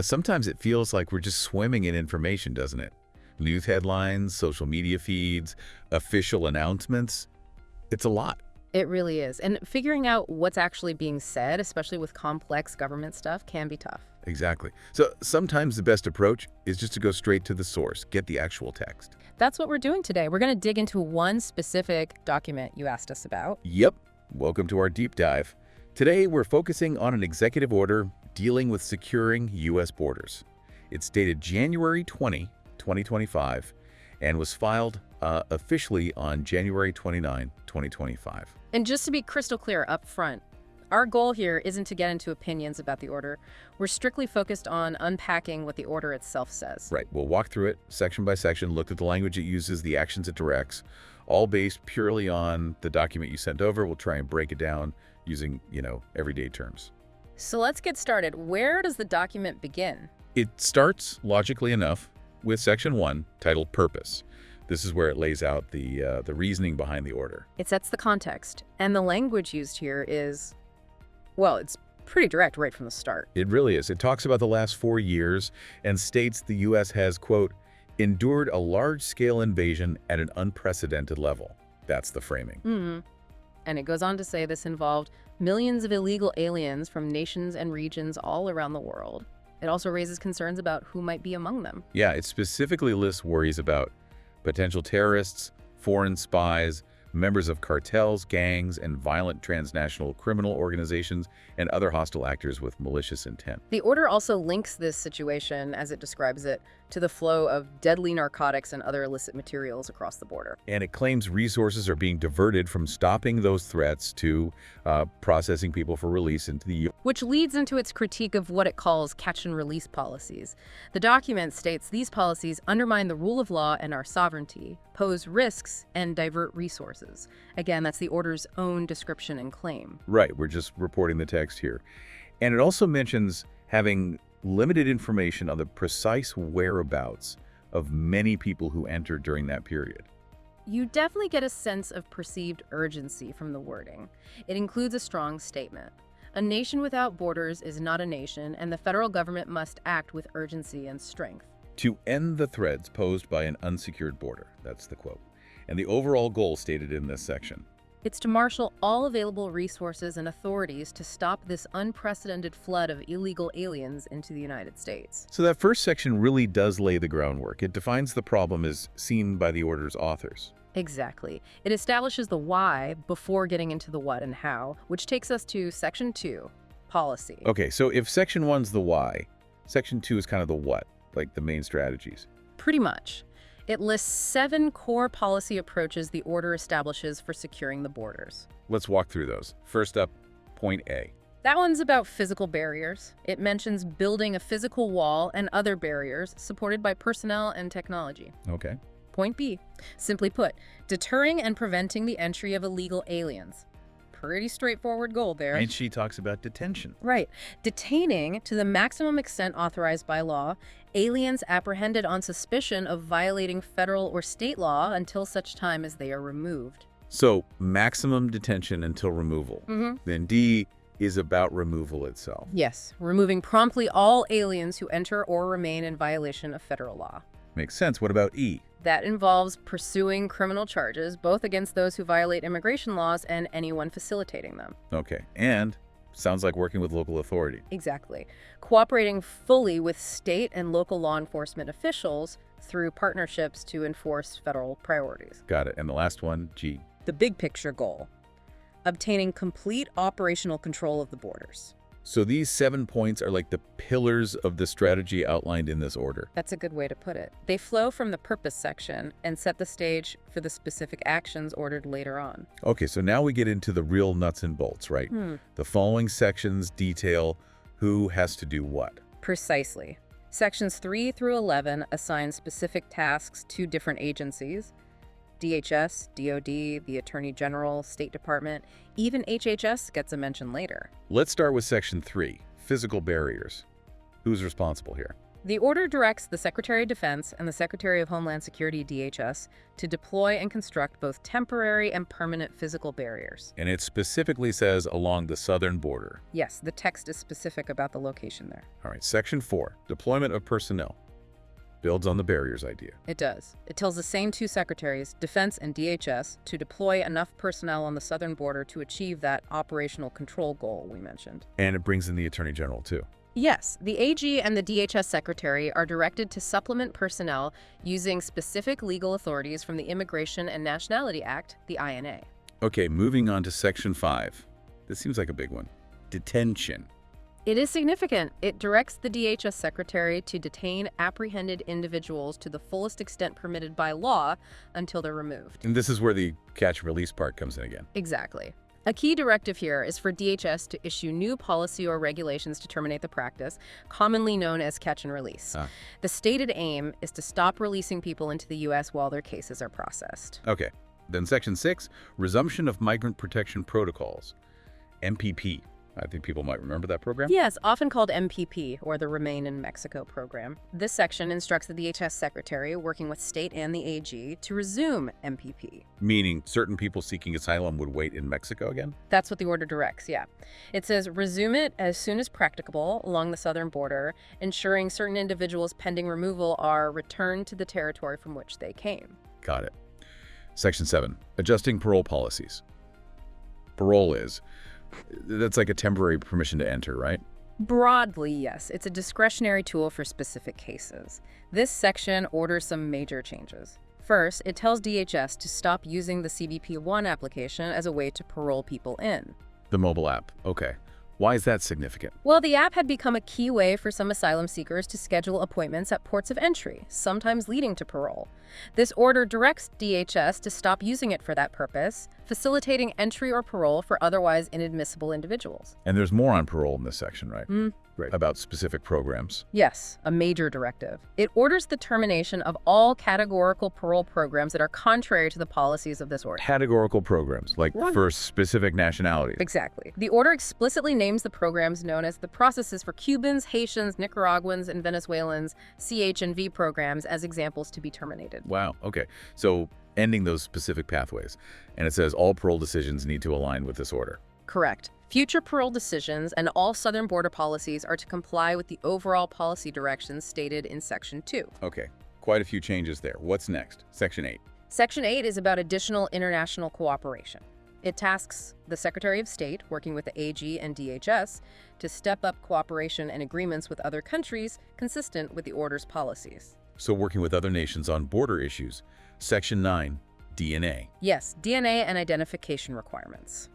Sometimes it feels like we're just swimming in information, doesn't it? News headlines, social media feeds, official announcements. It's a lot. It really is. And figuring out what's actually being said, especially with complex government stuff, can be tough. Exactly. So sometimes the best approach is just to go straight to the source, get the actual text. That's what we're doing today. We're going to dig into one specific document you asked us about. Yep. Welcome to our deep dive. Today, we're focusing on an executive order dealing with securing U.S. borders. It's dated January 20, 2025, and was filed officially on January 29, 2025. And just to be crystal clear up front, our goal here isn't to get into opinions about the order. We're strictly focused on unpacking what the order itself says. Right. We'll walk through it section by section, look at the language it uses, the actions it directs, all based purely on the document you sent over. We'll try and break it down using, everyday terms. So let's get started. Where does the document begin? It starts, logically enough, with Section 1, titled Purpose. This is where it lays out the reasoning behind the order. It sets the context, and the language used here is, well, it's pretty direct right from the start. It really is. It talks about the last 4 years and states the U.S. has, quote, endured a large-scale invasion at an unprecedented level. That's the framing. And it goes on to say this involved millions of illegal aliens from nations and regions all around the world. It also raises concerns about who might be among them. Yeah, it specifically lists worries about potential terrorists, foreign spies, members of cartels, gangs, and violent transnational criminal organizations, and other hostile actors with malicious intent. The order also links this situation, as it describes it, to the flow of deadly narcotics and other illicit materials across the border. And it claims resources are being diverted from stopping those threats to processing people for release into the U.S. Which leads into its critique of what it calls catch-and-release policies. The document states these policies undermine the rule of law and our sovereignty, pose risks, and divert resources. Again, that's the order's own description and claim. Right, we're just reporting the text here. And it also mentions having limited information on the precise whereabouts of many people who entered during that period. You definitely get a sense of perceived urgency from the wording. It includes a strong statement. A nation without borders is not a nation, and the federal government must act with urgency and strength. To end the threats posed by an unsecured border, that's the quote. And the overall goal stated in this section. It's to marshal all available resources and authorities to stop this unprecedented flood of illegal aliens into the United States. So that first section really does lay the groundwork. It defines the problem as seen by the order's authors. Exactly. It establishes the why before getting into the what and how, which takes us to Section 2, policy. Okay, so if Section 1's the why, Section 2 is kind of the what, like the main strategies. Pretty much. It lists 7 core policy approaches the order establishes for securing the borders. Let's walk through those. First up, point A. That one's about physical barriers. It mentions building a physical wall and other barriers supported by personnel and technology. Okay. Point B. Simply put, deterring and preventing the entry of illegal aliens. Pretty straightforward goal there. And she talks about detention. Right. Detaining, to the maximum extent authorized by law, aliens apprehended on suspicion of violating federal or state law until such time as they are removed. So, maximum detention until removal. Then D is about removal itself. Yes, removing promptly all aliens who enter or remain in violation of federal law. Makes sense. What about E? That involves pursuing criminal charges, both against those who violate immigration laws and anyone facilitating them. Okay. And sounds like working with local authority. Exactly. Cooperating fully with state and local law enforcement officials through partnerships to enforce federal priorities. Got it. And the last one, G. The big picture goal: obtaining complete operational control of the borders. So these 7 points are like the pillars of the strategy outlined in this order. That's a good way to put it. They flow from the purpose section and set the stage for the specific actions ordered later on. Okay, so now we get into the real nuts and bolts, right? The following sections detail who has to do what. Precisely. Sections 3 through 11 assign specific tasks to different agencies: DHS, DOD, the Attorney General, State Department, even HHS gets a mention later. Let's start with Section 3, physical barriers. Who's responsible here? The order directs the Secretary of Defense and the Secretary of Homeland Security, DHS, to deploy and construct both temporary and permanent physical barriers. And it specifically says along the southern border. Yes, the text is specific about the location there. All right, Section 4, deployment of personnel. Builds on the barriers idea. It does. It tells the same two secretaries, Defense and DHS, to deploy enough personnel on the southern border to achieve that operational control goal we mentioned. And it brings in the Attorney General, too. Yes, the AG and the DHS secretary are directed to supplement personnel using specific legal authorities from the Immigration and Nationality Act, the INA. Okay, moving on to Section 5. This seems like a big one. Detention. It is significant. It directs the DHS secretary to detain apprehended individuals to the fullest extent permitted by law until they're removed. And this is where the catch and release part comes in again. Exactly. A key directive here is for DHS to issue new policy or regulations to terminate the practice, commonly known as catch and release. The stated aim is to stop releasing people into the U.S. while their cases are processed. Okay. Then Section 6, resumption of Migrant Protection Protocols, MPP. I think people might remember that program. Yes, often called MPP, or the Remain in Mexico program. This section instructs the DHS secretary, working with state and the AG, to resume MPP. Meaning certain people seeking asylum would wait in Mexico again? That's what the order directs, yeah. It says resume it as soon as practicable along the southern border, ensuring certain individuals pending removal are returned to the territory from which they came. Got it. Section 7, adjusting parole policies. Parole that's like a temporary permission to enter, right? Broadly, yes. It's a discretionary tool for specific cases. This section orders some major changes. First, it tells DHS to stop using the CBP One application as a way to parole people in. The mobile app. Okay. Why is that significant? Well, the app had become a key way for some asylum seekers to schedule appointments at ports of entry, sometimes leading to parole. This order directs DHS to stop using it for that purpose, facilitating entry or parole for otherwise inadmissible individuals. And there's more on parole in this section, right? Right. About specific programs. Yes, a major directive. It orders the termination of all categorical parole programs that are contrary to the policies of this order. Categorical programs, like for specific nationalities. Exactly. The order explicitly names the programs known as the processes for Cubans, Haitians, Nicaraguans, and Venezuelans, CH&V programs, as examples to be terminated. Wow, okay. So ending those specific pathways. And it says all parole decisions need to align with this order. Correct. Future parole decisions and all southern border policies are to comply with the overall policy directions stated in Section 2. Okay, quite a few changes there. What's next? Section 8. Section 8 is about additional international cooperation. It tasks the Secretary of State, working with the AG and DHS, to step up cooperation and agreements with other countries consistent with the order's policies. So working with other nations on border issues. Section 9, DNA. Yes, DNA and identification requirements.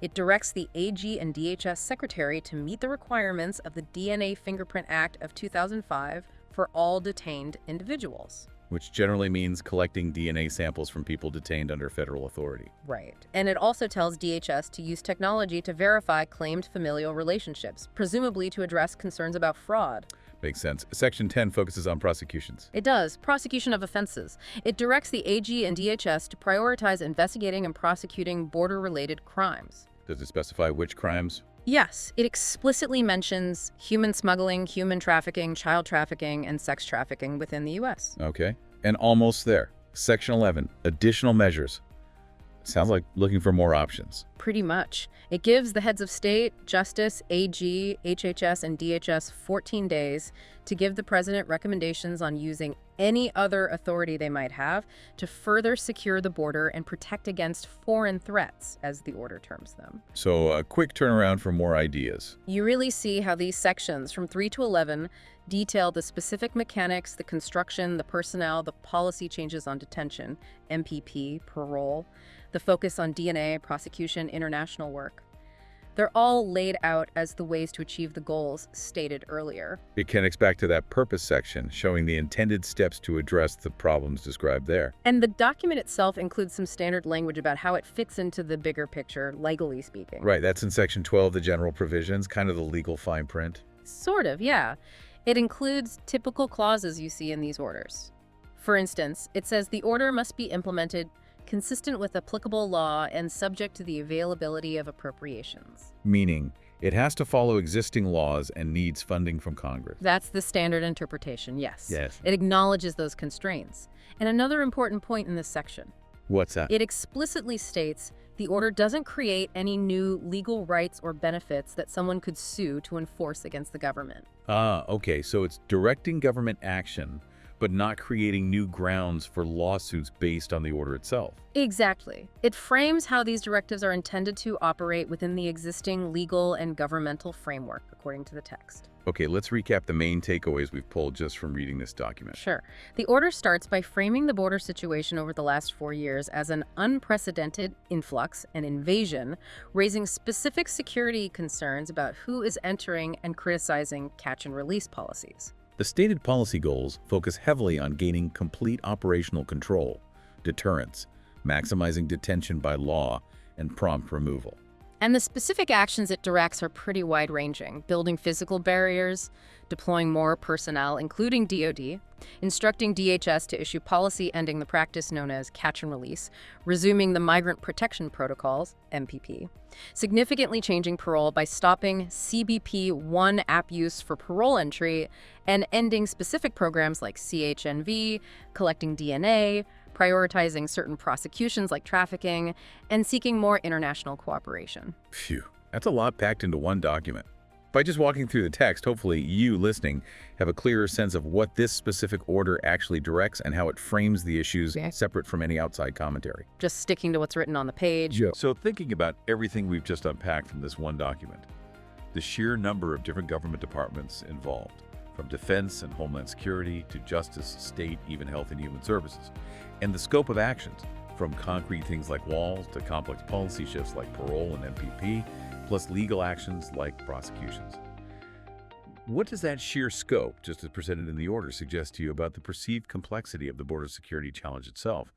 It directs the AG and DHS Secretary to meet the requirements of the DNA Fingerprint Act of 2005 for all detained individuals. Which generally means collecting DNA samples from people detained under federal authority. Right. And it also tells DHS to use technology to verify claimed familial relationships, presumably to address concerns about fraud. Makes sense. Section 10 focuses on prosecutions. It does. Prosecution of offenses. It directs the AG and DHS to prioritize investigating and prosecuting border-related crimes. Does it specify which crimes? Yes, it explicitly mentions human smuggling, human trafficking, child trafficking, and sex trafficking within the U.S. Okay. And almost there. Section 11, additional measures. Sounds like looking for more options. Pretty much. It gives the heads of state, justice, AG, HHS, and DHS 14 days to give the president recommendations on using any other authority they might have to further secure the border and protect against foreign threats, as the order terms them. So a quick turnaround for more ideas. You really see how these sections from 3 to 11 detail the specific mechanics, the construction, the personnel, the policy changes on detention, MPP, parole, the focus on DNA, prosecution, international work. They're all laid out as the ways to achieve the goals stated earlier. It connects back to that purpose section, showing the intended steps to address the problems described there. And the document itself includes some standard language about how it fits into the bigger picture, legally speaking. Right, that's in Section 12, the general provisions, kind of the legal fine print. Sort of, yeah. It includes typical clauses you see in these orders. For instance, it says the order must be implemented consistent with applicable law and subject to the availability of appropriations. Meaning, it has to follow existing laws and needs funding from Congress. That's the standard interpretation, yes. Yes. It acknowledges those constraints. And another important point in this section, What's that? it explicitly states the order doesn't create any new legal rights or benefits that someone could sue to enforce against the government. Okay, so it's directing government action, but not creating new grounds for lawsuits based on the order itself. Exactly. It frames how these directives are intended to operate within the existing legal and governmental framework, according to the text. Okay, let's recap the main takeaways we've pulled just from reading this document. Sure. The order starts by framing the border situation over the last 4 years as an unprecedented influx and invasion, raising specific security concerns about who is entering and criticizing catch-and-release policies. The stated policy goals focus heavily on gaining complete operational control, deterrence, maximizing detention by law, and prompt removal. And the specific actions it directs are pretty wide-ranging, building physical barriers, deploying more personnel, including DoD, instructing DHS to issue policy ending the practice known as catch and release, resuming the Migrant Protection Protocols, MPP, significantly changing parole by stopping CBP One app use for parole entry, and ending specific programs like CHNV, collecting DNA, prioritizing certain prosecutions like trafficking, and seeking more international cooperation. Phew, that's a lot packed into one document. By just walking through the text, hopefully you, listening, have a clearer sense of what this specific order actually directs and how it frames the issues separate from any outside commentary. Just sticking to what's written on the page. So thinking about everything we've just unpacked from this one document, the sheer number of different government departments involved, from defense and homeland security to justice, state, even health and human services, and the scope of actions, from concrete things like walls to complex policy shifts like parole and MPP, plus legal actions like prosecutions. What does that sheer scope, just as presented in the order, suggest to you about the perceived complexity of the border security challenge itself?